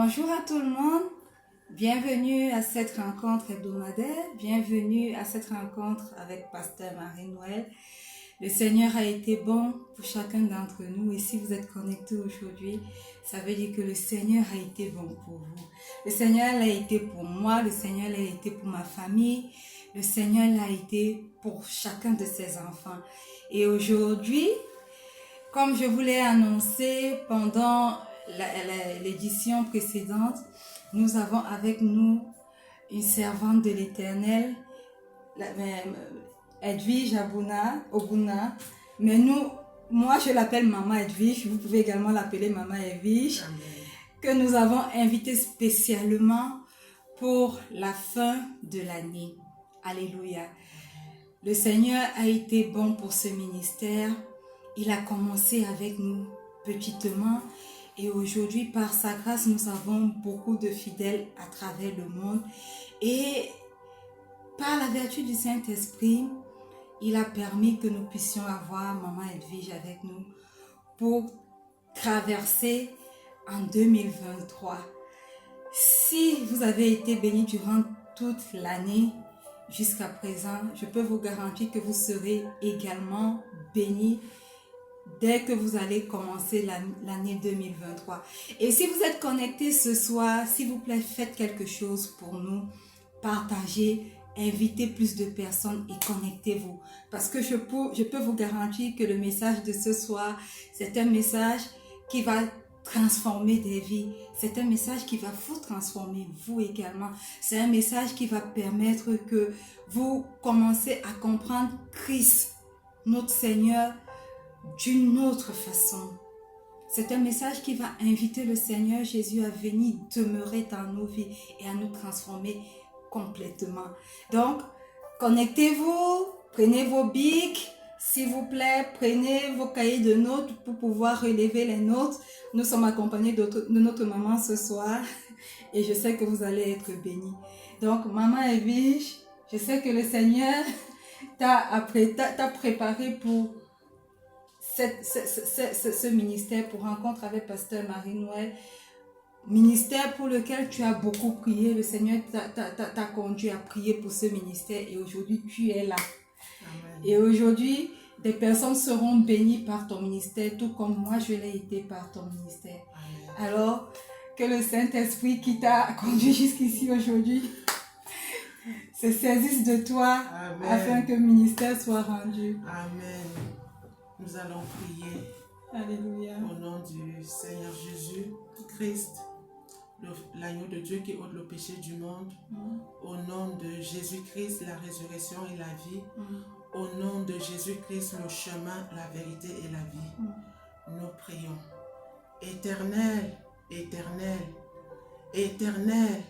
Bonjour à tout le monde, bienvenue à cette rencontre hebdomadaire, bienvenue à cette rencontre avec Pasteur Marie-Noël. Le Seigneur a été bon pour chacun d'entre nous et si vous êtes connectés aujourd'hui, ça veut dire que le Seigneur a été bon pour vous. Le Seigneur l'a été pour moi, le Seigneur l'a été pour ma famille, le Seigneur l'a été pour chacun de ses enfants. Et aujourd'hui, comme je vous l'ai annoncé pendant l'édition précédente, nous avons avec nous une servante de l'Éternel, Edwige Obuna, mais moi je l'appelle Maman Edwige, vous pouvez également l'appeler Maman Edwige, que nous avons invitée spécialement pour la fin de l'année. Alléluia. Le Seigneur a été bon pour ce ministère. Il a commencé avec nous petitement et aujourd'hui, par sa grâce, nous avons beaucoup de fidèles à travers le monde. Et par la vertu du Saint-Esprit, il a permis que nous puissions avoir Maman Edwige avec nous pour traverser en 2023. Si vous avez été bénis durant toute l'année jusqu'à présent, je peux vous garantir que vous serez également bénis dès que vous allez commencer l'année 2023. Et si vous êtes connectés ce soir, s'il vous plaît, faites quelque chose pour nous. Partagez, invitez plus de personnes et connectez-vous. Parce que je peux vous garantir que le message de ce soir, c'est un message qui va transformer des vies. C'est un message qui va vous transformer, vous également. C'est un message qui va permettre que vous commencez à comprendre Christ, notre Seigneur, d'une autre façon. C'est un message qui va inviter le Seigneur Jésus à venir demeurer dans nos vies et à nous transformer complètement. Donc, connectez-vous, prenez vos bics, s'il vous plaît, prenez vos cahiers de notes pour pouvoir relever les notes. Nous sommes accompagnés de notre maman ce soir et je sais que vous allez être bénis. Donc, Maman Edwige, je sais que le Seigneur t'a préparé pour ce ministère, pour rencontre avec Pasteur Marie-Noël, ministère pour lequel tu as beaucoup prié. Le Seigneur t'a conduit à prier pour ce ministère et aujourd'hui tu es là. Amen. Et aujourd'hui, des personnes seront bénies par ton ministère, tout comme moi je l'ai été par ton ministère. Amen. Alors, que le Saint-Esprit qui t'a conduit jusqu'ici aujourd'hui se saisisse de toi. Amen. Afin que le ministère soit rendu. Amen. Nous allons prier. Alléluia. Au nom du Seigneur Jésus, Christ, l'agneau de Dieu qui ôte le péché du monde. Au nom de Jésus-Christ, la résurrection et la vie. Au nom de Jésus-Christ, le chemin, la vérité et la vie. Nous prions. Éternel, éternel, éternel,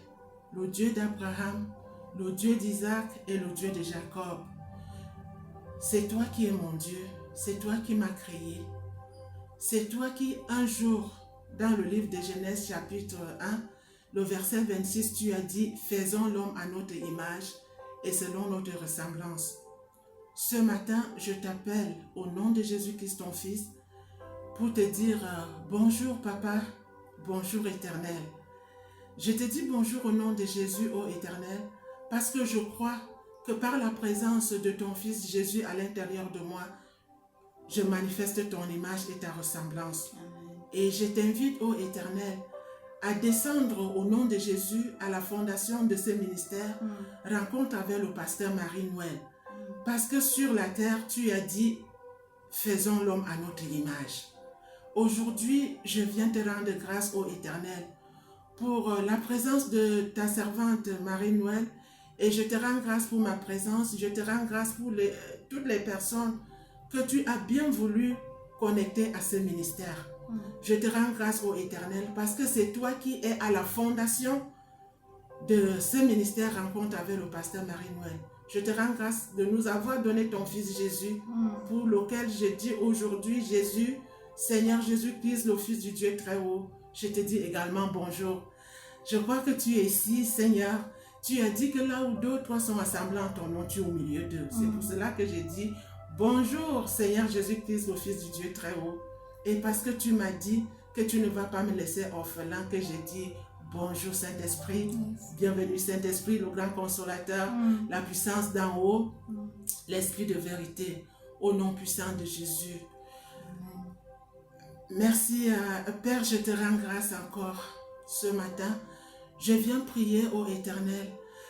le Dieu d'Abraham, le Dieu d'Isaac et le Dieu de Jacob. C'est toi qui es mon Dieu. C'est toi qui m'as créé. C'est toi qui, un jour, dans le livre de Genèse chapitre 1, le verset 26, tu as dit « Faisons l'homme à notre image et selon notre ressemblance ». Ce matin, je t'appelle au nom de Jésus-Christ, ton Fils, pour te dire « Bonjour papa, bonjour éternel ». Je te dis bonjour au nom de Jésus, ô éternel, parce que je crois que par la présence de ton Fils Jésus à l'intérieur de moi, je manifeste ton image et ta ressemblance. Amen. Et je t'invite, ô Éternel, à descendre au nom de Jésus à la fondation de ce ministère, rencontre avec le pasteur Marie-Noël. Parce que sur la terre, tu as dit, faisons l'homme à notre image. Aujourd'hui, je viens te rendre grâce, ô Éternel, pour la présence de ta servante Marie-Noël. Et je te rends grâce pour ma présence, je te rends grâce pour toutes les personnes que tu as bien voulu connecter à ce ministère. Je te rends grâce au Éternel parce que c'est toi qui es à la fondation de ce ministère rencontre avec le pasteur Marie-Noël. Je te rends grâce de nous avoir donné ton Fils Jésus pour lequel je dis aujourd'hui Jésus, Seigneur Jésus-Christ, le Fils du Dieu très haut. Je te dis également bonjour. Je crois que tu es ici, Seigneur. Tu as dit que là où deux, trois sont assemblés en ton nom, tu es au milieu d'eux. C'est pour cela que j'ai dit bonjour Seigneur Jésus-Christ, le Fils du Dieu très haut. Et parce que tu m'as dit que tu ne vas pas me laisser orphelin, que j'ai dit Bonjour Saint-Esprit, bienvenue Saint-Esprit, le grand consolateur, la puissance d'en haut, l'esprit de vérité, au nom puissant de Jésus. Merci Père, je te rends grâce encore ce matin. Je viens prier au Éternel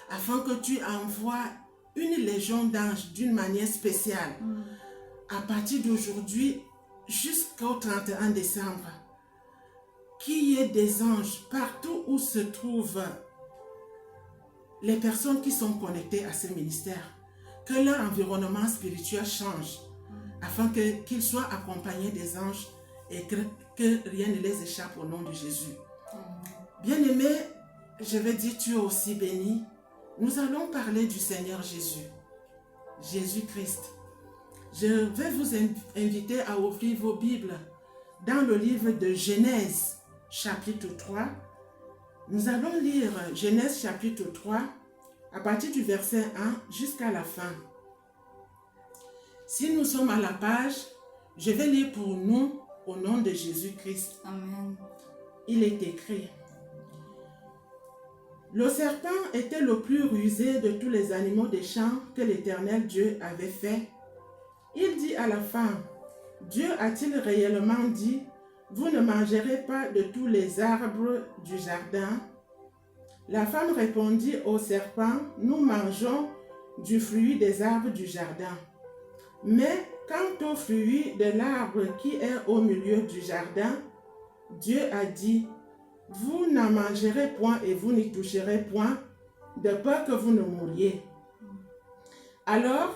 afin que tu envoies une légion d'anges d'une manière spéciale à partir d'aujourd'hui jusqu'au 31 décembre. Qu'il y ait des anges partout où se trouvent les personnes qui sont connectées à ce ministère. Que leur environnement spirituel change afin qu'ils soient accompagnés des anges et que rien ne les échappe au nom de Jésus. Bien-aimé, je vais dire tu es aussi béni. Nous allons parler du Seigneur Jésus, Jésus-Christ. Je vais vous inviter à ouvrir vos Bibles dans le livre de Genèse, chapitre 3. Nous allons lire Genèse chapitre 3 à partir du verset 1 jusqu'à la fin. Si nous sommes à la page, je vais lire pour nous au nom de Jésus-Christ. Amen. Il est écrit: Le serpent était le plus rusé de tous les animaux des champs que l'Éternel Dieu avait fait. Il dit à la femme: Dieu a-t-il réellement dit: Vous ne mangerez pas de tous les arbres du jardin? La femme répondit au serpent: Nous mangeons du fruit des arbres du jardin. Mais quant au fruit de l'arbre qui est au milieu du jardin, Dieu a dit: Vous n'en mangerez point et vous n'y toucherez point, de peur que vous ne mouriez. Alors,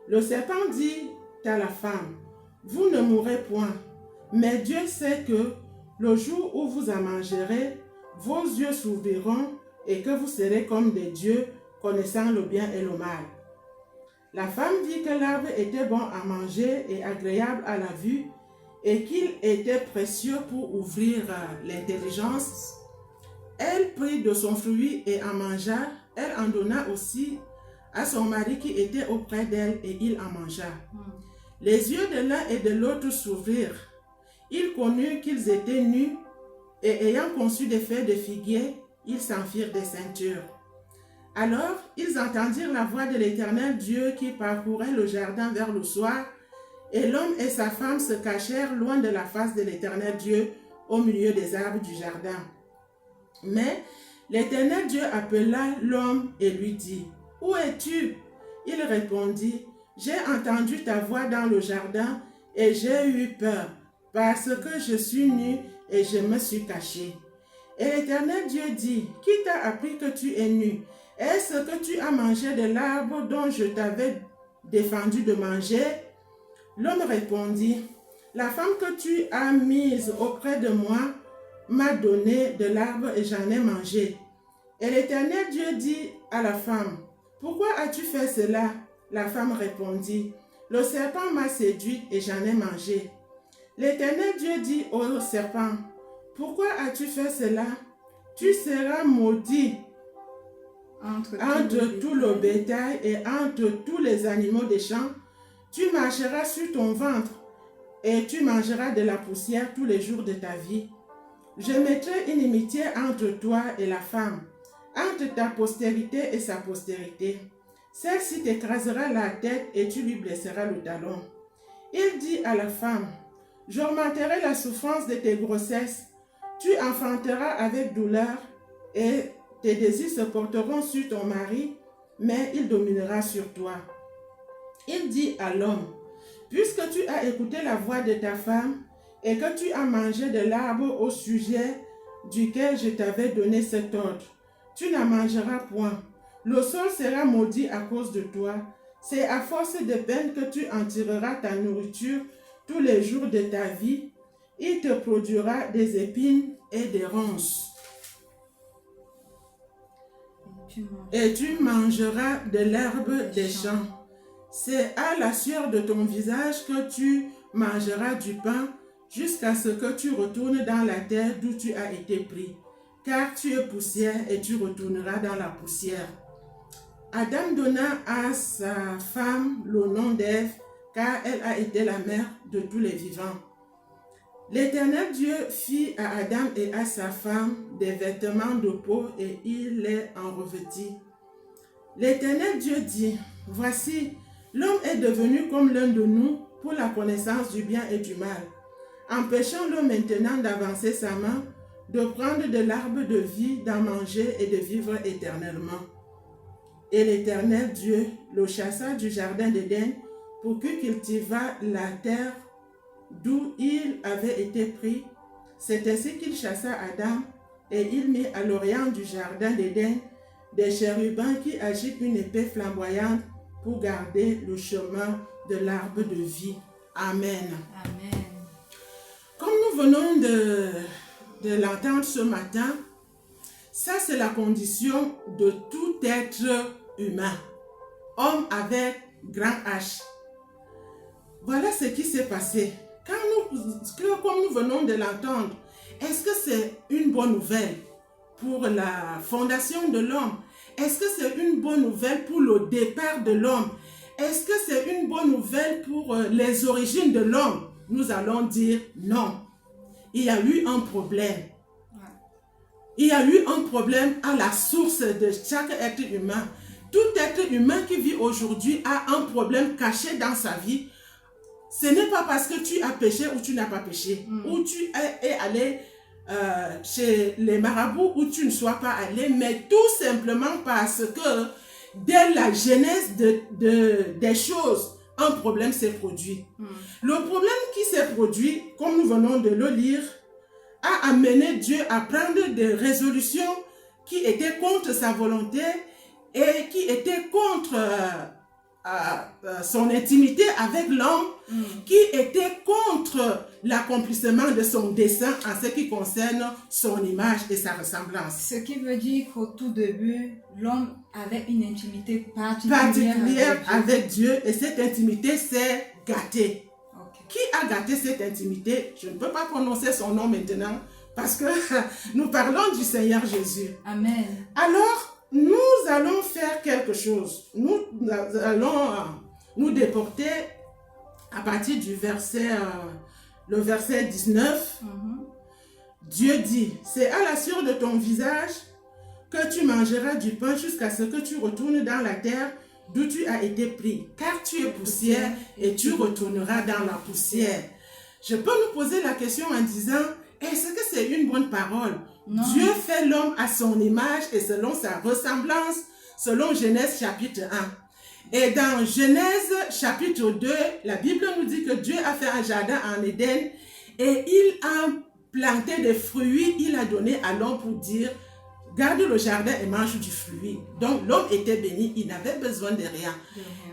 le serpent dit à la femme: Vous ne mourrez point, mais Dieu sait que le jour où vous en mangerez, vos yeux s'ouvriront et que vous serez comme des dieux, connaissant le bien et le mal. La femme vit que l'arbre était bon à manger et agréable à la vue, et qu'il était précieux pour ouvrir l'intelligence. Elle prit de son fruit et en mangea. Elle en donna aussi à son mari qui était auprès d'elle, et il en mangea. Les yeux de l'un et de l'autre s'ouvrirent. Ils connurent qu'ils étaient nus, et ayant conçu des feuilles de figuier, ils s'en firent des ceintures. Alors ils entendirent la voix de l'Éternel Dieu qui parcourait le jardin vers le soir, et l'homme et sa femme se cachèrent loin de la face de l'Éternel Dieu au milieu des arbres du jardin. Mais l'Éternel Dieu appela l'homme et lui dit: Où es-tu? Il répondit: J'ai entendu ta voix dans le jardin et j'ai eu peur, parce que je suis nu et je me suis caché. Et l'Éternel Dieu dit: Qui t'a appris que tu es nu? Est-ce que tu as mangé de l'arbre dont je t'avais défendu de manger? L'homme répondit: La femme que tu as mise auprès de moi m'a donné de l'arbre et j'en ai mangé. Et l'Éternel Dieu dit à la femme: Pourquoi as-tu fait cela? La femme répondit: Le serpent m'a séduite et j'en ai mangé. L'Éternel Dieu dit au serpent: Pourquoi as-tu fait cela? Tu seras maudit entre tout le bétail et entre tous les animaux des champs. Tu marcheras sur ton ventre et tu mangeras de la poussière tous les jours de ta vie. Je mettrai une inimitié entre toi et la femme, entre ta postérité et sa postérité. Celle-ci t'écrasera la tête et tu lui blesseras le talon. Il dit à la femme: J'augmenterai la souffrance de tes grossesses. Tu enfanteras avec douleur et tes désirs se porteront sur ton mari, mais il dominera sur toi. Il dit à l'homme: Puisque tu as écouté la voix de ta femme et que tu as mangé de l'arbre au sujet duquel je t'avais donné cet ordre, tu n'en mangeras point. Le sol sera maudit à cause de toi. C'est à force de peine que tu en tireras ta nourriture tous les jours de ta vie. Il te produira des épines et des ronces. Et tu mangeras de l'herbe des champs. C'est à la sueur de ton visage que tu mangeras du pain jusqu'à ce que tu retournes dans la terre d'où tu as été pris. Car tu es poussière et tu retourneras dans la poussière. Adam donna à sa femme le nom d'Ève, car elle a été la mère de tous les vivants. L'Éternel Dieu fit à Adam et à sa femme des vêtements de peau et il les en revêtit. L'Éternel Dieu dit, voici, l'homme est devenu comme l'un de nous pour la connaissance du bien et du mal. Empêchons-le maintenant d'avancer sa main, de prendre de l'arbre de vie, d'en manger et de vivre éternellement. Et l'Éternel Dieu le chassa du jardin d'Éden pour qu'il cultivât la terre d'où il avait été pris. C'est ainsi qu'il chassa Adam et il mit à l'orient du jardin d'Éden des chérubins qui agitent une épée flamboyante pour garder le chemin de l'arbre de vie. Amen. Amen. Comme nous venons de l'entendre ce matin, ça c'est la condition de tout être humain. Homme avec grand H. Voilà ce qui s'est passé. Comme nous venons de l'entendre, est-ce que c'est une bonne nouvelle pour la fondation de l'homme? Est-ce que c'est une bonne nouvelle pour le départ de l'homme? Est-ce que c'est une bonne nouvelle pour les origines de l'homme? Nous allons dire non. Il y a eu un problème. Il y a eu un problème à la source de chaque être humain. Tout être humain qui vit aujourd'hui a un problème caché dans sa vie. Ce n'est pas parce que tu as péché ou tu n'as pas péché, ou tu es allé chez les marabouts ou tu ne sois pas allé, mais tout simplement parce que dès la genèse des choses, un problème s'est produit. Le problème qui s'est produit, comme nous venons de le lire, a amené Dieu à prendre des résolutions qui étaient contre sa volonté et qui étaient contre son intimité avec l'homme, qui était contre l'accomplissement de son dessein en ce qui concerne son image et sa ressemblance. Ce qui veut dire qu'au tout début, l'homme avait une intimité particulière avec Dieu et cette intimité s'est gâtée. Okay. Qui a gâté cette intimité? Je ne peux pas prononcer son nom maintenant parce que nous parlons du Seigneur Jésus. Amen. Alors, nous allons faire quelque chose. Nous allons nous déporter à partir du verset, le verset 19. Dieu dit, c'est à la sueur de ton visage que tu mangeras du pain jusqu'à ce que tu retournes dans la terre d'où tu as été pris. Car tu es poussière et tu retourneras dans la poussière. Je peux nous poser la question en disant, est-ce que c'est une bonne parole? Non. Dieu fait l'homme à son image et selon sa ressemblance, selon Genèse chapitre 1. Et dans Genèse chapitre 2, la Bible nous dit que Dieu a fait un jardin en Éden et il a planté des fruits, il a donné à l'homme pour dire, garde le jardin et mange du fruit. Donc l'homme était béni, il n'avait besoin de rien.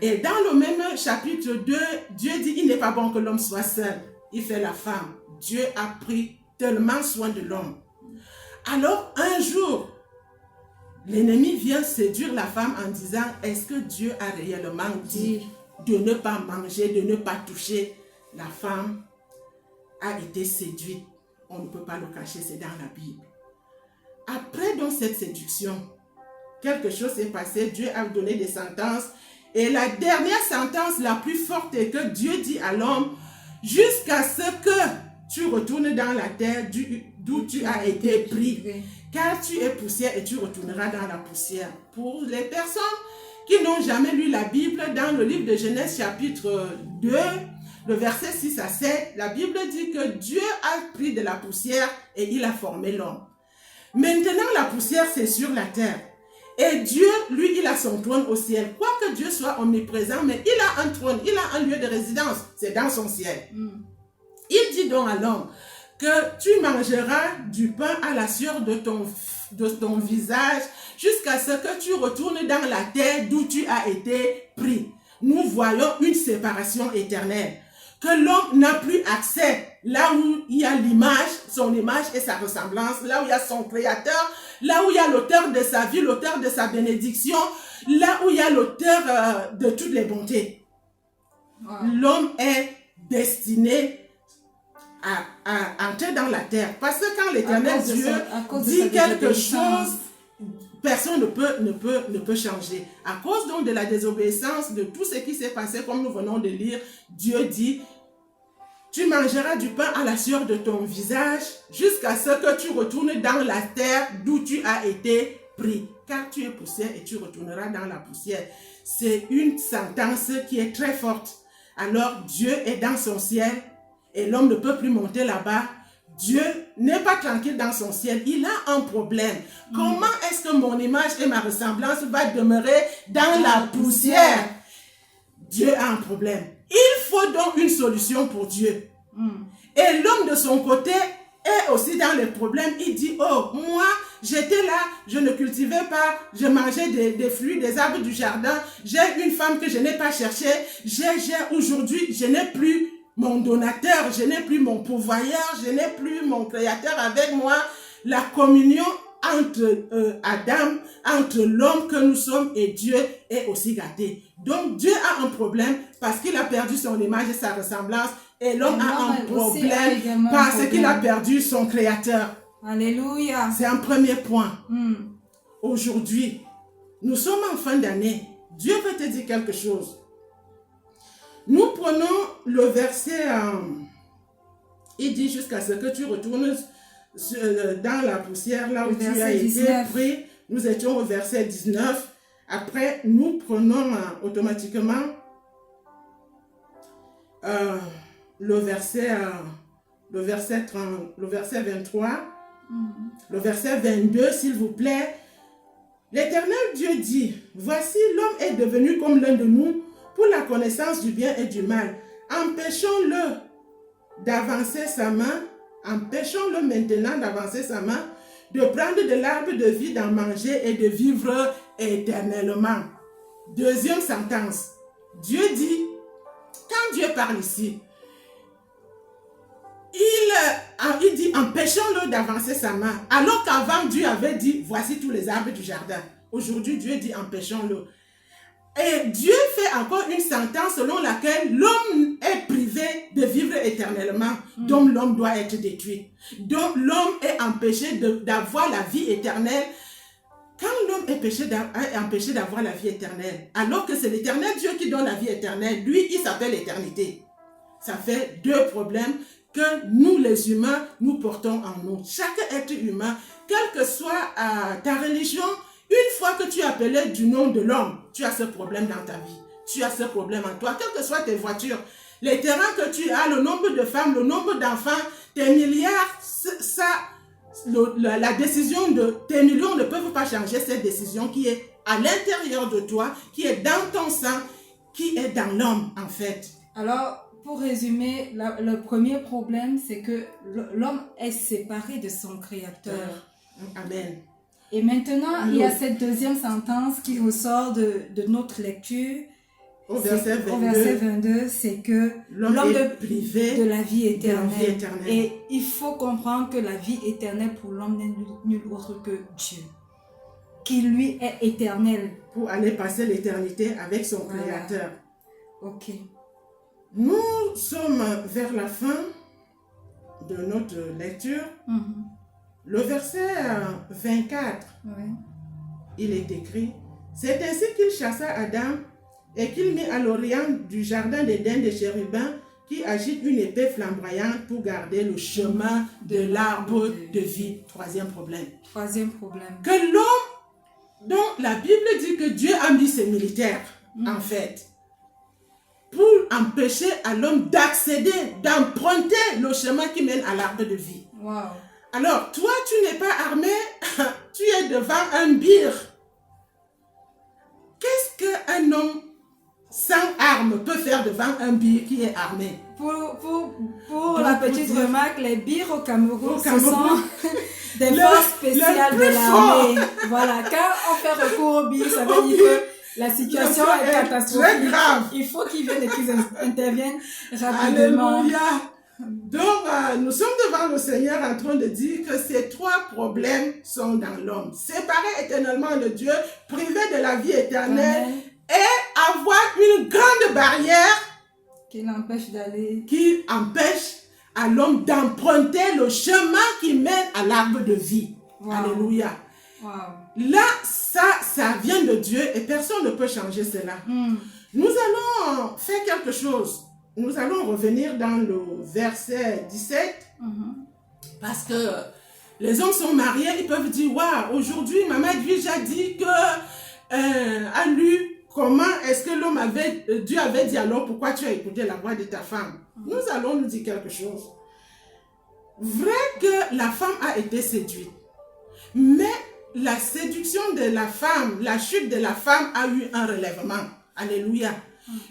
Et dans le même chapitre 2, Dieu dit, il n'est pas bon que l'homme soit seul. Il fait la femme. Dieu a pris tellement soin de l'homme. Alors, un jour, l'ennemi vient séduire la femme en disant, est-ce que Dieu a réellement dit de ne pas manger, de ne pas toucher? La femme a été séduite. On ne peut pas le cacher, c'est dans la Bible. Après donc cette séduction, quelque chose s'est passé, Dieu a donné des sentences. Et la dernière sentence, la plus forte, est que Dieu dit à l'homme, jusqu'à ce que tu retournes dans la terre d'où tu as été pris. Car tu es poussière et tu retourneras dans la poussière. Pour les personnes qui n'ont jamais lu la Bible, dans le livre de Genèse chapitre 2, le verset 6 à 7, la Bible dit que Dieu a pris de la poussière et il a formé l'homme. Maintenant, la poussière, c'est sur la terre. Et Dieu, lui, il a son trône au ciel. Quoique Dieu soit omniprésent, mais il a un trône, il a un lieu de résidence. C'est dans son ciel. Il dit donc à l'homme que tu mangeras du pain à la sueur de ton visage jusqu'à ce que tu retournes dans la terre d'où tu as été pris. Nous voyons une séparation éternelle. Que l'homme n'a plus accès là où il y a l'image, son image et sa ressemblance, là où il y a son créateur, là où il y a l'auteur de sa vie, l'auteur de sa bénédiction, là où il y a l'auteur de toutes les bontés. L'homme est destiné à entrer dans la terre. Parce que quand l'Éternel Dieu dit quelque chose, personne ne peut changer. À cause donc de la désobéissance, de tout ce qui s'est passé, comme nous venons de lire, Dieu dit, Tu mangeras du pain à la sueur de ton visage jusqu'à ce que tu retournes dans la terre d'où tu as été pris. Car tu es poussière et tu retourneras dans la poussière. C'est une sentence qui est très forte. Alors Dieu est dans son ciel et l'homme ne peut plus monter là-bas. Dieu n'est pas tranquille dans son ciel. Il a un problème. Comment est-ce que mon image et ma ressemblance va demeurer dans la poussière? Dieu a un problème. Il faut donc une solution pour Dieu. Et l'homme de son côté est aussi dans les problèmes. Il dit, oh, moi, j'étais là, je ne cultivais pas, je mangeais des fruits, des arbres du jardin. J'ai une femme que je n'ai pas cherchée. Aujourd'hui, je n'ai plus mon donateur, je n'ai plus mon pourvoyeur, je n'ai plus mon créateur avec moi. La communion entre Adam, entre l'homme que nous sommes et Dieu est aussi gâtée. Donc Dieu a un problème parce qu'il a perdu son image et sa ressemblance, et l'homme a un problème parce qu'il a perdu son créateur. Alléluia. C'est un premier point. Aujourd'hui, nous sommes en fin d'année. Dieu veut te dire quelque chose. Nous prenons le verset, il dit jusqu'à ce que tu retournes dans la poussière, là où tu as été pris. Nous étions au verset 19. Après, nous prenons automatiquement le verset 23, le verset 22, s'il vous plaît. L'Éternel Dieu dit, voici l'homme est devenu comme l'un de nous pour la connaissance du bien et du mal. Empêchons-le d'avancer sa main, empêchons-le maintenant d'avancer sa main, de prendre de l'arbre de vie, d'en manger et de vivre éternellement. Deuxième sentence. Dieu dit, quand Dieu parle ici, il dit, empêchons-le d'avancer sa main. Alors qu'avant, Dieu avait dit, voici tous les arbres du jardin. Aujourd'hui, Dieu dit, empêchons-le. Et Dieu fait encore une sentence selon laquelle l'homme est privé de vivre éternellement, donc l'homme doit être détruit. Donc l'homme est empêché d'avoir la vie éternelle. Quand l'homme est empêché d'avoir la vie éternelle, alors que c'est l'Éternel Dieu qui donne la vie éternelle, lui, il s'appelle l'éternité. Ça fait deux problèmes que nous, les humains, nous portons en nous. Chaque être humain, quelle que soit ta religion, une fois que tu es appelé du nom de l'homme, tu as ce problème dans ta vie. Tu as ce problème en toi, quelles que soient tes voitures, les terrains que tu as, le nombre de femmes, le nombre d'enfants, tes milliards, la décision de tes millions ne peuvent pas changer cette décision qui est à l'intérieur de toi, qui est dans ton sang, qui est dans l'homme en fait. Alors, pour résumer, le premier problème, c'est que l'homme est séparé de son créateur. Amen. Et maintenant, il y a cette deuxième sentence qui ressort de notre lecture. Au verset 22, c'est que l'homme est privé de la vie éternelle. Et il faut comprendre que la vie éternelle pour l'homme n'est nul autre que Dieu, qui lui est éternel. Pour aller passer l'éternité avec son Créateur. Ok. Nous sommes vers la fin de notre lecture. Le verset 24, il est écrit, c'est ainsi qu'il chassa Adam et qu'il mit à l'orient du jardin d'Éden des chérubins qui agitent une épée flamboyante pour garder le chemin de l'arbre de vie. Troisième problème. Que l'homme, dont la Bible dit que Dieu a mis ses militaires, en fait, pour empêcher à l'homme d'accéder, d'emprunter le chemin qui mène à l'arbre de vie. Wow. Alors, toi, tu n'es pas armé, tu es devant un bir. Qu'est-ce qu'un homme sans arme peut faire devant un bir qui est armé? Pour la petite remarque, les birs au Cameroun, ce sont des forces spéciales de l'armée. Voilà, quand on fait recours au bir, ça veut dire que la situation est catastrophique. Très grave. Il faut qu'ils viennent et qu'ils interviennent rapidement. Alléluia. Donc, nous sommes devant le Seigneur en train de dire que ces trois problèmes sont dans l'homme. Séparé éternellement de Dieu, privé de la vie éternelle, et avoir une grande barrière qui empêche à l'homme d'emprunter le chemin qui mène à l'arbre de vie. Wow. Alléluia. Wow. Là, ça vient de Dieu et personne ne peut changer cela. Nous allons faire quelque chose. nous allons revenir dans le verset 17. Parce que les hommes sont mariés, ils peuvent dire, waouh, aujourd'hui, Maman Edwige a dit que, a lu comment est-ce que Dieu avait dit alors pourquoi tu as écouté la voix de ta femme. Nous allons nous dire quelque chose. Vrai que la femme a été séduite, mais la séduction de la femme, la chute de la femme a eu un relèvement. Alléluia.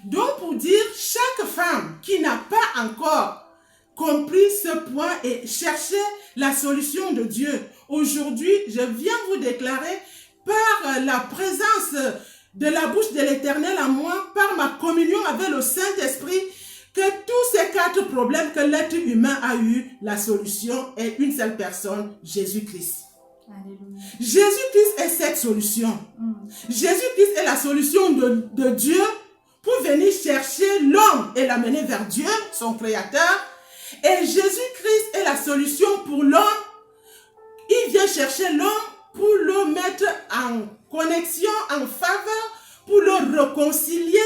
Donc pour dire, chaque femme qui n'a pas encore compris ce point et chercher la solution de Dieu. Aujourd'hui, je viens vous déclarer par la présence de la bouche de l'Éternel en moi, par ma communion avec le Saint-Esprit, que tous ces 4 problèmes que l'être humain a eu, la solution est une seule personne, Jésus-Christ. Jésus-Christ est cette solution. Jésus-Christ est la solution de Dieu pour venir chercher l'homme et l'amener vers Dieu, son Créateur. Et Jésus-Christ est la solution pour l'homme. Il vient chercher l'homme pour le mettre en connexion, en faveur, pour le réconcilier,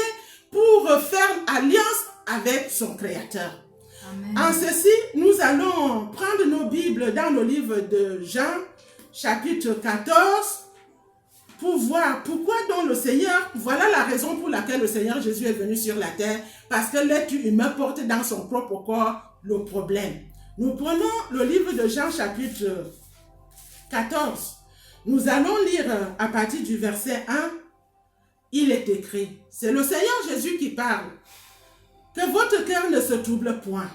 pour faire alliance avec son Créateur. Amen. En ceci, nous allons prendre nos Bibles dans le livre de Jean, chapitre 14, pour voir pourquoi donc le Seigneur, voilà la raison pour laquelle le Seigneur Jésus est venu sur la terre, parce que l'être humain porte dans son propre corps le problème. Nous prenons le livre de Jean chapitre 14. Nous allons lire à partir du verset 1. Il est écrit, c'est le Seigneur Jésus qui parle. Que votre cœur ne se trouble point.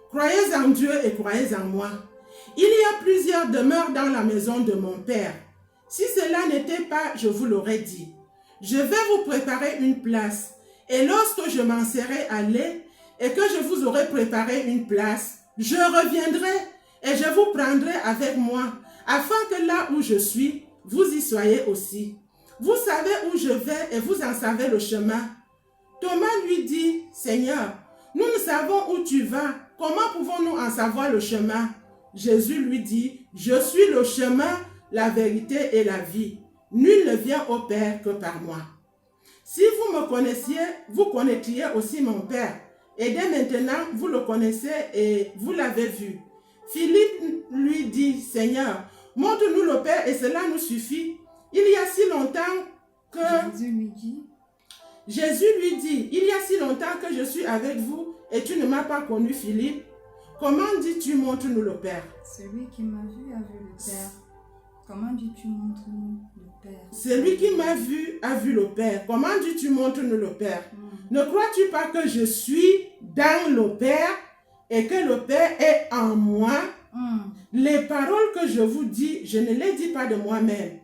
Croyez en Dieu et croyez en moi. Il y a plusieurs demeures dans la maison de mon Père. Si cela n'était pas, je vous l'aurais dit. Je vais vous préparer une place. Et lorsque je m'en serai allé et que je vous aurai préparé une place, je reviendrai et je vous prendrai avec moi, afin que là où je suis, vous y soyez aussi. Vous savez où je vais et vous en savez le chemin. Thomas lui dit, Seigneur, nous ne savons où tu vas. Comment pouvons-nous en savoir le chemin? Jésus lui dit, je suis le chemin, la vérité et la vie. Nul ne vient au Père que par moi. Si vous me connaissiez, vous connaîtriez aussi mon Père. Et dès maintenant, vous le connaissez et vous l'avez vu. Philippe lui dit, Seigneur, montre-nous le Père et cela nous suffit. Il y a si longtemps que... Jésus lui dit, il y a si longtemps que je suis avec vous et tu ne m'as pas connu, Philippe. Comment dis-tu, montre-nous le Père? Celui qui m'a vu a vu le Père. Comment dis-tu, montre-nous le Père? Celui qui m'a vu a vu le Père. Comment dis-tu, montre-nous le Père? Ne crois-tu pas que je suis dans le Père et que le Père est en moi? Les paroles que je vous dis, je ne les dis pas de moi-même.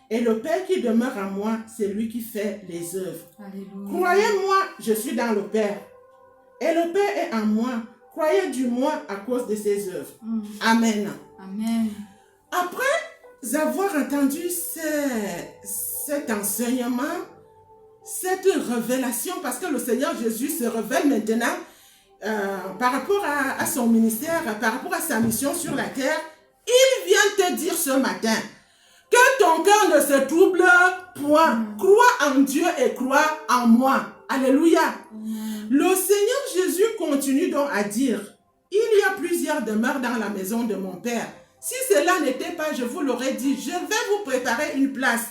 Et le Père qui demeure en moi, c'est lui qui fait les œuvres. Alléluia. Croyez-moi, je suis dans le Père. Et le Père est en moi. Croyez du moi à cause de ses œuvres. Amen. Amen. Après avoir entendu cet enseignement, cette révélation, parce que le Seigneur Jésus se révèle maintenant par rapport à son ministère, par rapport à sa mission sur la terre, il vient te dire ce matin que ton cœur ne se trouble point. Crois en Dieu et crois en moi. Alléluia. Le Seigneur Jésus continue donc à dire, il y a plusieurs demeures dans la maison de mon Père. Si cela n'était pas, je vous l'aurais dit, je vais vous préparer une place.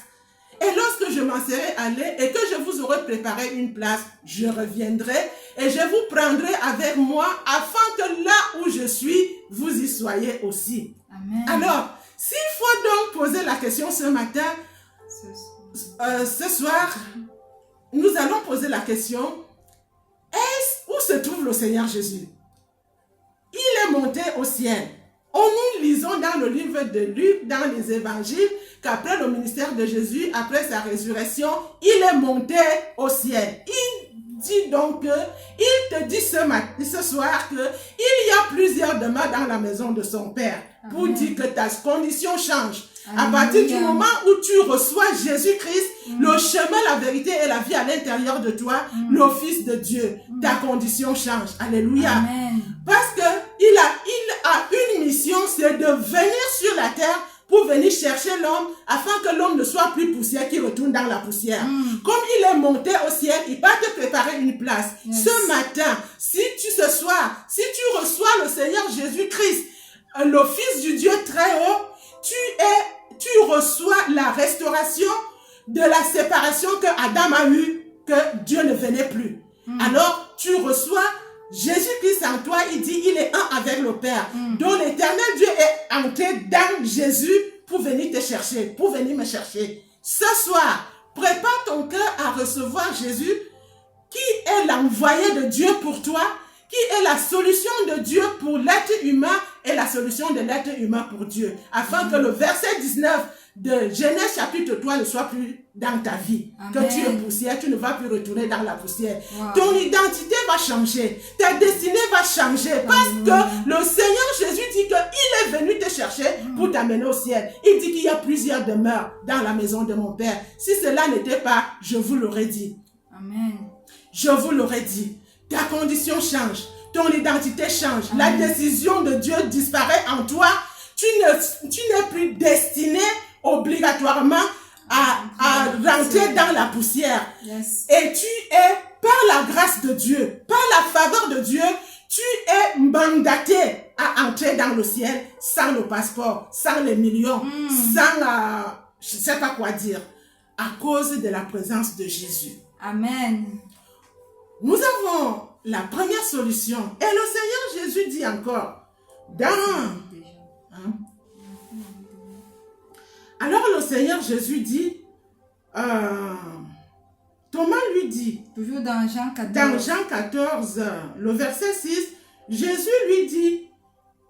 Et lorsque je m'en serai allé et que je vous aurai préparé une place, je reviendrai et je vous prendrai avec moi afin que là où je suis, vous y soyez aussi. Amen. Alors, s'il faut donc poser la question ce matin, ce soir, nous allons poser la question, où se trouve le Seigneur Jésus? Il est monté au ciel. Nous lisons dans le livre de Luc, dans les évangiles, qu'après le ministère de Jésus, après sa résurrection, il est monté au ciel. Il dit donc il te dit ce soir qu'il y a plusieurs demeures dans la maison de son Père. Amen. Pour dire que ta condition change. Amen. À partir du moment où tu reçois Jésus-Christ, le chemin, la vérité et la vie à l'intérieur de toi, le Fils de Dieu, ta condition change. Alléluia. Amen. Parce qu'il a une mission, c'est de venir sur la terre pour pour venir chercher l'homme afin que l'homme ne soit plus poussière qui retourne dans la poussière. Comme il est monté au ciel, il va te préparer une place. Ce matin, si tu reçois le Seigneur Jésus-Christ, le Fils du Dieu très haut, tu reçois la restauration de la séparation que Adam a eue, que Dieu ne venait plus. Alors, tu reçois Jésus-Christ en toi, il dit, il est un avec le Père. Donc, l'éternel Dieu est entré dans Jésus pour venir te chercher, pour venir me chercher. Ce soir, prépare ton cœur à recevoir Jésus, qui est l'envoyé de Dieu pour toi, qui est la solution de Dieu pour l'être humain et la solution de l'être humain pour Dieu. Afin que le verset 19 de Genèse chapitre 3 ne soit plus dans ta vie. Amen. Que tu es poussière, tu ne vas plus retourner dans la poussière. Ton identité va changer. Ta destinée va changer. Parce que le Seigneur Jésus dit qu'il est venu te chercher pour t'amener au ciel. Il dit qu'il y a plusieurs demeures dans la maison de mon Père. Si cela n'était pas, je vous l'aurais dit. Amen. Je vous l'aurais dit. Ta condition change. Ton identité change. Amen. La décision de Dieu disparaît en toi. Tu n'es plus destiné obligatoirement à rentrer dans la poussière. Yes. Et tu es, par la grâce de Dieu, par la faveur de Dieu, tu es mandaté à entrer dans le ciel sans le passeport, sans les millions, sans, je ne sais pas quoi dire, à cause de la présence de Jésus. Amen. Nous avons la première solution. Et le Seigneur Jésus dit encore, alors le Seigneur Jésus dit, Thomas lui dit, toujours dans Jean 14, dans Jean 14, le verset 6, Jésus lui dit,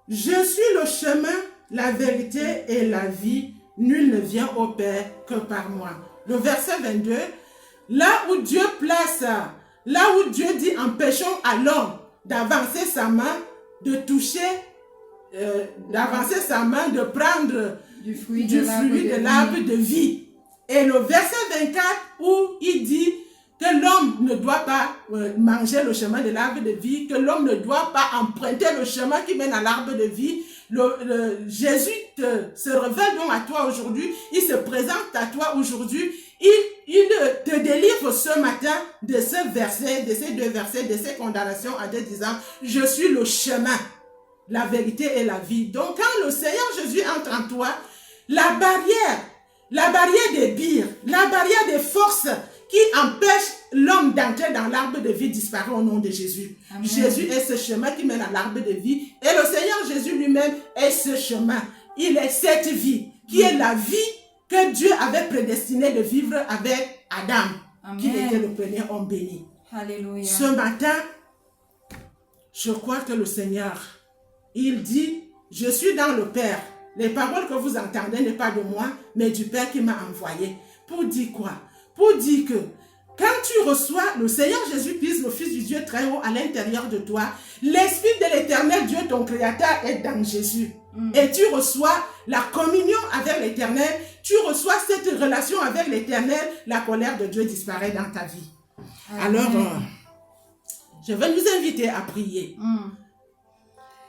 je suis le chemin, la vérité et la vie, nul ne vient au Père que par moi. Le verset 22, là où Dieu dit, empêchons à l'homme d'avancer sa main, de toucher, d'avancer sa main, de prendre du fruit de l'arbre de vie. Et le verset 24 où il dit que l'homme ne doit pas manger le chemin de l'arbre de vie, que l'homme ne doit pas emprunter le chemin qui mène à l'arbre de vie. Jésus se révèle donc à toi aujourd'hui, il se présente à toi aujourd'hui, il te délivre ce matin de ce verset, de ces deux versets, de ces condamnations en te disant, je suis le chemin, la vérité et la vie. Donc quand le Seigneur Jésus entre en toi, la barrière des bires, la barrière des forces qui empêchent l'homme d'entrer dans l'arbre de vie disparaît au nom de Jésus. Amen. Jésus est ce chemin qui mène à l'arbre de vie et le Seigneur Jésus lui-même est ce chemin. Il est cette vie qui est la vie que Dieu avait prédestiné de vivre avec Adam, Amen. Qui était le premier homme béni. Alléluia. Ce matin, je crois que le Seigneur, il dit, je suis dans le Père. Les paroles que vous entendez n'est pas de moi, mais du Père qui m'a envoyé. Pour dire quoi? Pour dire que quand tu reçois le Seigneur Jésus-Christ, le Fils du Dieu très haut à l'intérieur de toi, l'Esprit de l'Éternel Dieu, ton Créateur, est dans Jésus. Et tu reçois la communion avec l'Éternel, tu reçois cette relation avec l'Éternel, la colère de Dieu disparaît dans ta vie. Amen. Alors, je vais nous inviter à prier.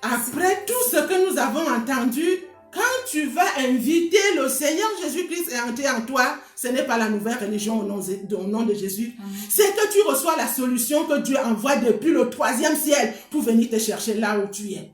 Après tout ce que nous avons entendu, quand tu vas inviter le Seigneur Jésus-Christ à entrer en toi, ce n'est pas la nouvelle religion au nom de Jésus. C'est que tu reçois la solution que Dieu envoie depuis le 3e ciel pour venir te chercher là où tu es.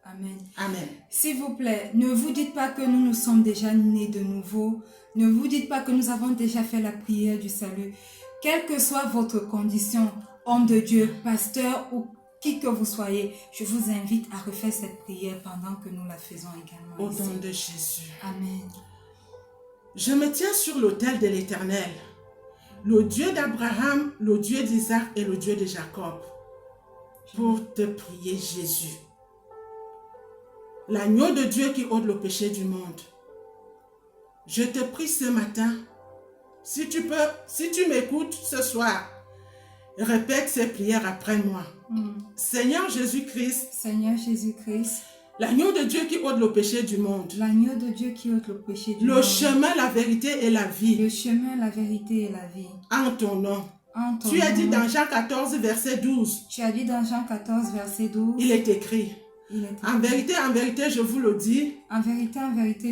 Amen. Amen. S'il vous plaît, ne vous dites pas que nous sommes déjà nés de nouveau. Ne vous dites pas que nous avons déjà fait la prière du salut. Quelle que soit votre condition, homme de Dieu, pasteur ou qui que vous soyez, je vous invite à refaire cette prière pendant que nous la faisons également. Au nom de Jésus. Amen. Je me tiens sur l'autel de l'Éternel, le Dieu d'Abraham, le Dieu d'Isaac et le Dieu de Jacob, pour te prier, Jésus. L'agneau de Dieu qui ôte le péché du monde. Je te prie ce matin, si tu m'écoutes ce soir, répète ces prières après moi. Seigneur Jésus-Christ, l'agneau de Dieu qui ôte le péché du monde. L'agneau de Dieu qui ôte le péché du monde. Le chemin, la vérité et la vie. Le chemin, la vérité et la vie. En ton nom. Tu as dit dans Jean 14, verset 12. Tu as dit dans Jean 14, verset 12. Il est écrit. Il est En vérité, je vous le dis. En vérité,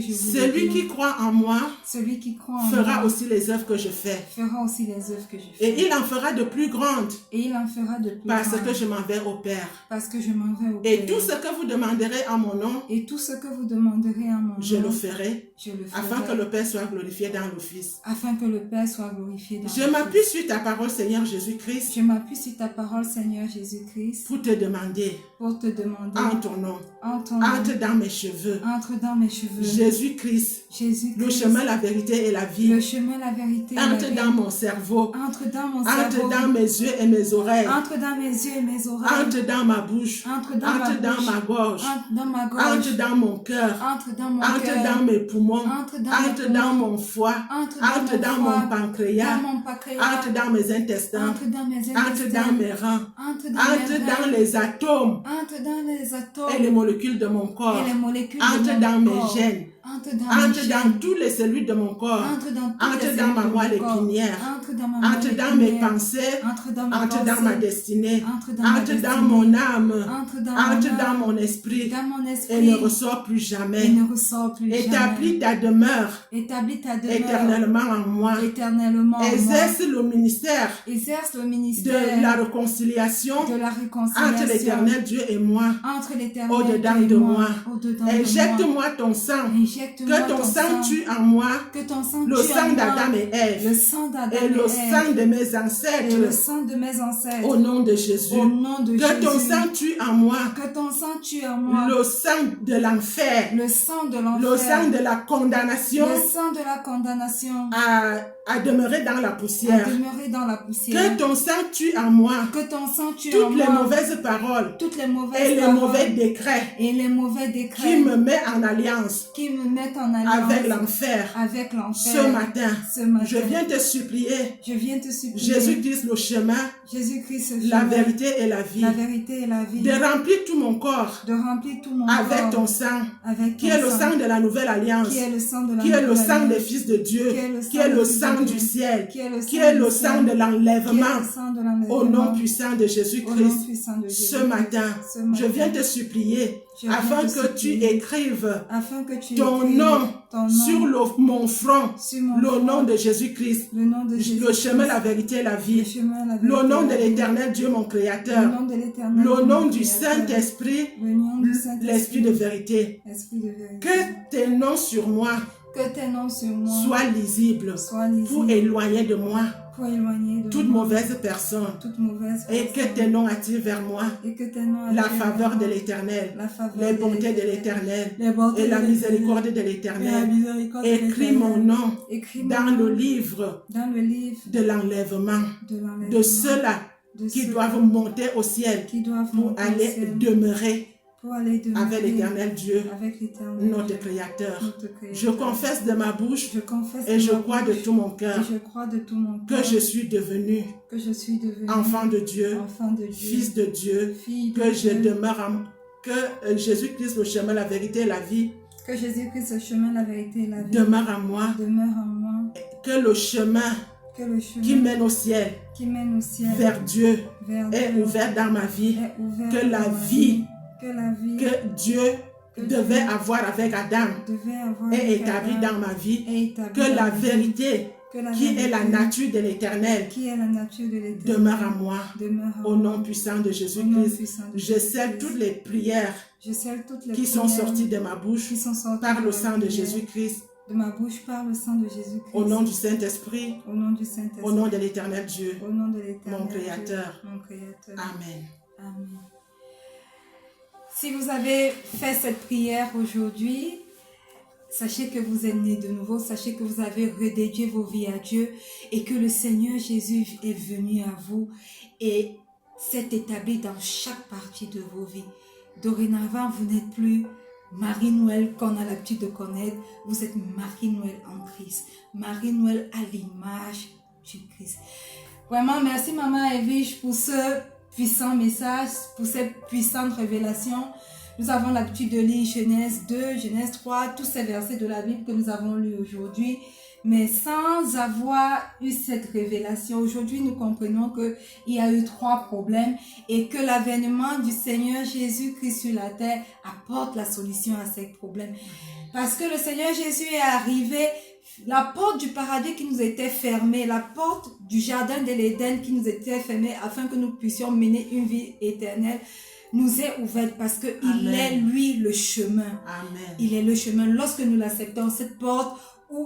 je vous le Celui dis. qui croit en moi Celui qui croit en fera moi aussi les œuvres que je fais. fera aussi les œuvres que je fais. Et il en fera de plus grandes. Et il en fera de plus Parce grandes. que je m'en vais au Père. Parce que je m'en vais au Et Père. tout ce que vous demanderez en mon nom, Et tout ce que vous demanderez en mon je nom, le ferai. je le ferai. Afin que le Père soit glorifié dans le Fils. Afin que le Père soit glorifié dans Je le m'appuie Fils. sur ta parole, Seigneur Jésus-Christ, Je m'appuie sur ta parole, Seigneur Jésus-Christ, pour te demander pour te demander en ton nom, en ton nom, entre dans mes cheveux, entre dans mes cheveux, Jésus-Christ, Jésus-Christ, le chemin, la vérité et la vie. le chemin, la vérité, et la Entre vie. dans mon cerveau, Entre dans mon entre cerveau, dans mes yeux et mes oreilles, entre dans mes yeux et mes oreilles, entre dans ma bouche, entre dans entre ma dans bouche, ma gorge, entre dans ma gorge, entre dans mon cœur, entre dans mon entre cœur, dans mes poumons, entre dans mes entre dans poumons, mon foie, entre entre dans dans mon mon foie, pancréas, dans mon pancréas, entre dans mes intestins, entre dans mes entre intestins, dans mes reins, entre dans entre mes dans reins, les atomes entre dans les atomes et les molécules de mon corps, et les molécules entre de mon dans mes corps, gènes, entre dans mes entre dans gènes, toutes les cellules de mon corps, entre dans toutes entre les dans ma cellules de moelle mon corps, épinière, entre dans ma entre moelle dans mes épinière, pensées, entre dans mes entre dans pensées, ma destinée, entre dans ma entre dans destinée, mon âme, entre dans entre mon dans âme, mon esprit, dans mon et esprit, ne ressort plus jamais. et ne ressort plus Établis jamais. ta demeure Établis ta demeure éternellement en moi. éternellement en moi. Exerce le ministère Exerce le de ministère la réconciliation de la entre réconciliation l'éternel Dieu et moi. entre l'éternel Au-dedans Dieu et de moi, moi. au-dedans de moi. Injecte-moi ton sang, Injecte-moi que ton sang tue en moi que ton sang le tue en sang moi, d'Adam et le Ève sang d'Adam et le Ève, sang de mes et le ancêtres sang de mes ancêtres, au nom de Jésus. au nom de Que ton Jésus. sang tue en moi Que ton sang tue en moi le sang de l'enfer, le sang de le l'enfer, sang de la condamnation le sang de la condamnation, à demeurer dans la à poussière. demeurer dans la poussière. Que ton sang tue en moi Que ton sang tue en toutes les moi mauvaises paroles toutes les mauvaises et les paroles mauvais décrets et les mauvais décrets qui me mettent en alliance qui me mettent en alliance avec l'enfer. avec l'enfer. Ce matin, Ce matin, je viens te supplier, je viens te supplier, Jésus-Christ le chemin, Jésus-Christ, la vérité et la vie, la vérité et la vie, de remplir tout mon corps de remplir tout mon avec corps ton sang, avec qui ton est le sang de la nouvelle alliance, qui est le sang de la qui est le nouvelle sang des alliance, fils de Dieu, qui est le sang qui est le sang des fils de du Dieu, ciel, qui est le qui est le du sang ciel, de qui est l'enlèvement, le sang de l'enlèvement, au nom puissant de au nom Jésus-Christ. puissant de Ce Jésus-Christ. matin, Ce matin, je viens te supplier je viens afin te que tu supplier, écrives afin que tu ton écrives nom ton nom sur mon front, sur mon le front, nom de Jésus-Christ, le nom de Jésus, le chemin, la vérité et la le vie, chemin, la le vérité, nom de la vie, l'éternel Dieu mon le Créateur, nom de l'éternel, le nom mon du Créateur, Saint-Esprit, le nom du Saint-Esprit, l'Esprit de vérité. Esprit de vérité. Que tes noms sur moi Que tes noms sur moi soient lisibles soient lisibles pour éloigner de moi pour éloigner de toute moi mauvaise personne toute mauvaise et que personne. tes noms attirent vers moi Et que tes noms la attirent faveur vers de moi l'éternel, la faveur les bontés de l'éternel, l'éternel les bontés et la de miséricorde de et la l'éternel. miséricorde de Écris l'éternel. mon nom Écris mon dans nom le livre dans le livre de l'enlèvement de l'enlèvement de ceux-là de qui ceux doivent monter au ciel qui doivent pour monter au aller ciel, demeurer pour aller demeurer avec l'éternel Dieu, avec l'éternel notre Dieu, Créateur. notre Créateur. Je confesse de ma bouche Je confesse et de je ma crois de bouche tout mon cœur et je crois de tout mon que cœur je suis devenu que je suis devenu enfant de Dieu, enfant de Dieu, fils de Dieu, fille de que je Dieu, demeure en... que Jésus-Christ, le chemin, la vérité et la vie, que Jésus-Christ, le chemin, la vérité et la vie, demeure en moi, demeure en moi, que le chemin que le chemin qui mène au ciel qui mène au ciel vers Dieu vers est Dieu ouvert dans ma vie, est ouvert que la dans ma vie que la vie que Dieu que devait Dieu avoir avec Adam devait avoir est avec établi Adam dans ma vie, est établi que dans la ma vie, vérité que la qui est la vérité nature de l'éternel qui est la nature de l'éternel demeure en moi, demeure en au moi, nom puissant de au nom Jésus-Christ. puissant de Je scelle Jésus-Christ. toutes les prières Je scelle toutes les qui sont prières sorties de ma bouche qui sont sorties par de le ma sang de prière, Jésus-Christ, de ma bouche par le sang de Jésus-Christ, au nom du Saint-Esprit, au nom du Saint-Esprit, au nom de l'éternel Dieu. au nom de l'éternel mon Dieu, Créateur. mon Créateur. Amen. Amen. Si vous avez fait cette prière aujourd'hui, sachez que vous êtes né de nouveau, sachez que vous avez redédié vos vies à Dieu et que le Seigneur Jésus est venu à vous et s'est établi dans chaque partie de vos vies. Dorénavant, vous n'êtes plus Marie-Noël qu'on a l'habitude de connaître, vous êtes Marie-Noël en Christ. Marie-Noël à l'image du Christ. Vraiment, merci Maman Evige pour ce puissant message, pour cette puissante révélation. Nous avons l'habitude de lire Genèse 2, Genèse 3, tous ces versets de la Bible que nous avons lus aujourd'hui. Mais sans avoir eu cette révélation, aujourd'hui nous comprenons qu'il y a eu 3 problèmes et que l'avènement du Seigneur Jésus-Christ sur la terre apporte la solution à ces problèmes. Parce que le Seigneur Jésus est arrivé, la porte du paradis qui nous était fermée, la porte du jardin de l'Éden qui nous était fermée afin que nous puissions mener une vie éternelle, nous est ouverte parce que il est lui le chemin. Amen. Il est le chemin. Lorsque nous l'acceptons, cette porte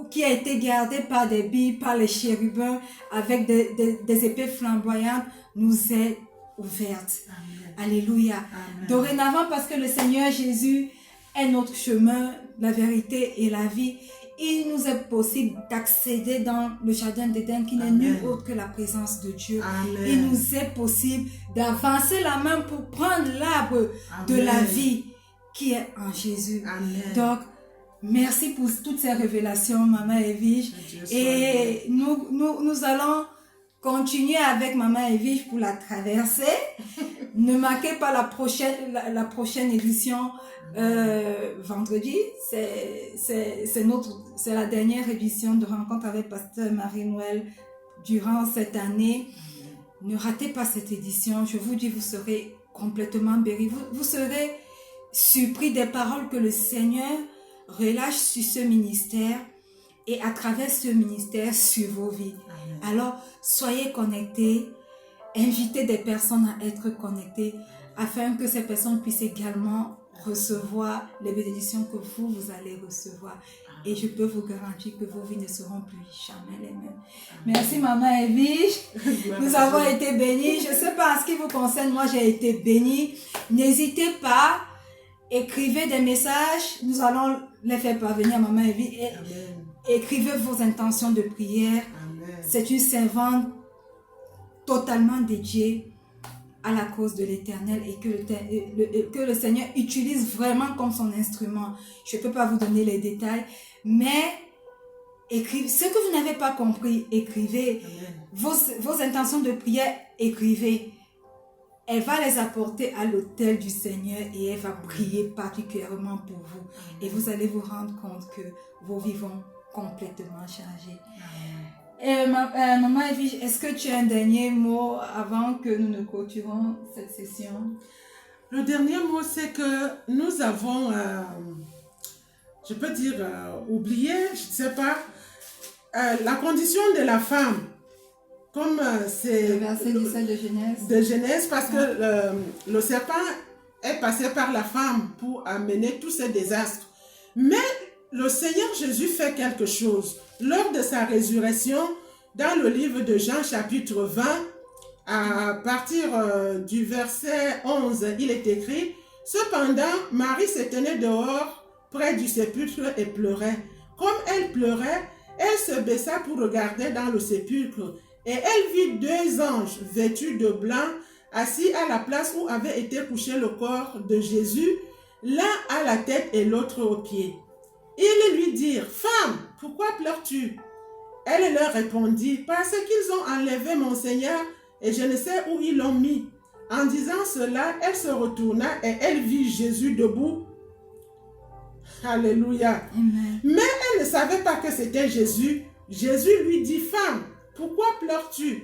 qui a été gardée par des billes, par les chérubins, avec des épées flamboyantes, nous est ouverte. Amen. Alléluia. Amen. Dorénavant, parce que le Seigneur Jésus est notre chemin, la vérité et la vie, il nous est possible d'accéder dans le jardin d'Éden qui n'est nul autre que la présence de Dieu. Amen. Il nous est possible d'avancer la main pour prendre l'arbre de la vie qui est en Jésus. Amen. Donc, merci pour toutes ces révélations, Maman Edwige. Et nous allons continuer avec Maman Edwige pour la traversée. Ne manquez pas la prochaine édition. Vendredi, c'est la dernière édition de rencontre avec Pasteur Marie-Noël durant cette année. Ne ratez pas cette édition. Je vous dis, vous serez complètement bénis. Vous serez surpris des paroles que le Seigneur relâche sur ce ministère et à travers ce ministère sur vos vies. Amen. Alors, soyez connectés. Invitez des personnes à être connectées afin que ces personnes puissent également recevoir les bénédictions que vous allez recevoir. Et je peux vous garantir que vos vies ne seront plus jamais les mêmes. Merci Maman Edwige. Nous avons été bénis. Je ne sais pas en ce qui vous concerne, moi j'ai été bénie. N'hésitez pas, écrivez des messages. Nous allons les faire parvenir à Maman Edwige. Écrivez vos intentions de prière. C'est une servante totalement dédiée à la cause de l'Éternel et que le Seigneur utilise vraiment comme son instrument. Je ne peux pas vous donner les détails, mais écrivez. Ce que vous n'avez pas compris, écrivez. Vos intentions de prière, écrivez. Elle va les apporter à l'autel du Seigneur et elle va prier particulièrement pour vous. Et vous allez vous rendre compte que vos vies vont complètement changer. Maman Edwige, est-ce que tu as un dernier mot avant que nous ne clôturons cette session? Le dernier mot, c'est que nous avons, je peux dire, oublié, je ne sais pas, la condition de la femme. Comme c'est le verset 17 de Genèse. De Genèse, parce que le serpent est passé par la femme pour amener tous ces désastres. Mais le Seigneur Jésus fait quelque chose. Lors de sa résurrection, dans le livre de Jean chapitre 20, à partir du verset 11, il est écrit « Cependant, Marie se tenait dehors, près du sépulcre et pleurait. Comme elle pleurait, elle se baissa pour regarder dans le sépulcre. Et elle vit 2 anges vêtus de blanc, assis à la place où avait été couché le corps de Jésus, l'un à la tête et l'autre aux pieds. Ils lui dirent, « Femme, pourquoi pleures-tu » Elle leur répondit, « Parce qu'ils ont enlevé mon Seigneur et je ne sais où ils l'ont mis. » En disant cela, elle se retourna et elle vit Jésus debout. Alléluia. Amen. Mais elle ne savait pas que c'était Jésus. Jésus lui dit, « Femme, pourquoi pleures-tu?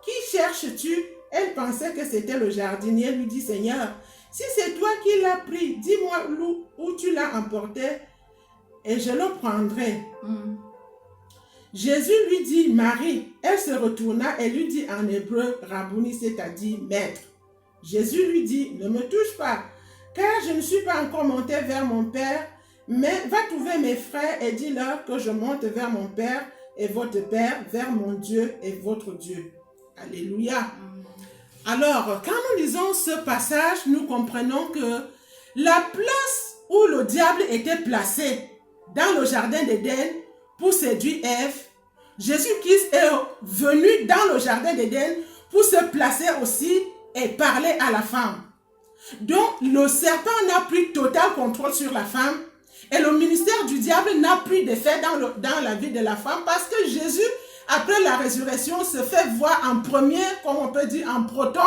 Qui cherches-tu » Elle pensait que c'était le jardinier. Elle lui dit, « Seigneur, si c'est toi qui l'as pris, dis-moi où tu l'as emporté et je le prendrai. » Jésus lui dit, « Marie. » Elle se retourna et lui dit en hébreu, « Rabouni », c'est-à-dire « Maître. » Jésus lui dit, « Ne me touche pas, car je ne suis pas encore monté vers mon Père, mais va trouver mes frères et dis-leur que je monte vers mon Père et votre Père, vers mon Dieu et votre Dieu. » Alléluia. Alors, quand nous lisons ce passage, nous comprenons que la place où le diable était placé dans le jardin d'Éden pour séduire Ève, Jésus-Christ est venu dans le jardin d'Éden pour se placer aussi et parler à la femme. Donc, le serpent n'a plus total contrôle sur la femme et le ministère du diable n'a plus d'effet dans la vie de la femme parce que Jésus, après la résurrection, se fait voir en premier, comme on peut dire en proton,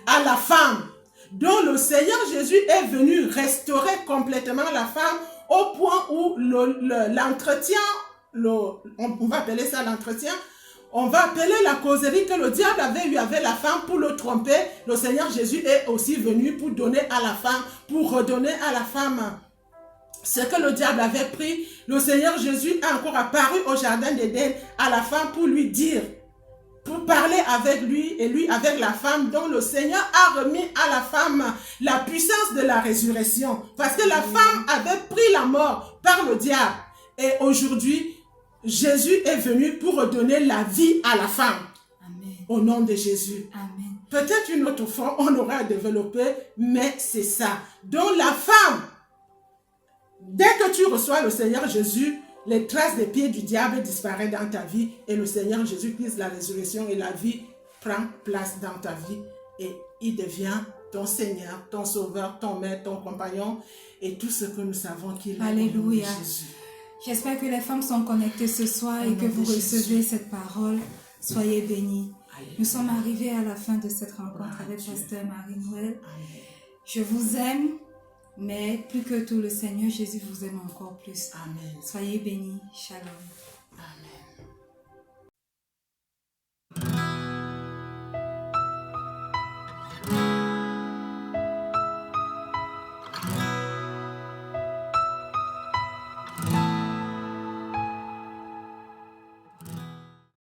à la femme. Donc, le Seigneur Jésus est venu restaurer complètement la femme au point où l'entretien on va appeler ça l'entretien, on va appeler la causerie que le diable avait eue avec la femme pour le tromper. Le Seigneur Jésus est aussi venu pour donner à la femme, pour redonner à la femme ce que le diable avait pris. Le Seigneur Jésus a encore apparu au jardin d'Éden à la femme pour lui dire, pour parler avec lui et lui avec la femme, dont le Seigneur a remis à la femme la puissance de la résurrection. Parce que la femme avait pris la mort par le diable. Et aujourd'hui, Jésus est venu pour redonner la vie à la femme. Amen. Au nom de Jésus. Amen. Peut-être une autre fois, on aura à développer, mais c'est ça. Donc la femme, dès que tu reçois le Seigneur Jésus, les traces des pieds du diable disparaissent dans ta vie et le Seigneur Jésus-Christ, la résurrection et la vie prend place dans ta vie et il devient ton Seigneur, ton Sauveur, ton Maître, ton compagnon et tout ce que nous savons qu'il est. Alléluia. J'espère que les femmes sont connectées ce soir et que vous recevez cette parole. Soyez bénis. Nous sommes arrivés à la fin de cette rencontre avec Pasteur Marie-Noël. Je vous aime, mais plus que tout, le Seigneur Jésus vous aime encore plus. Amen. Soyez bénis. Shalom. Amen.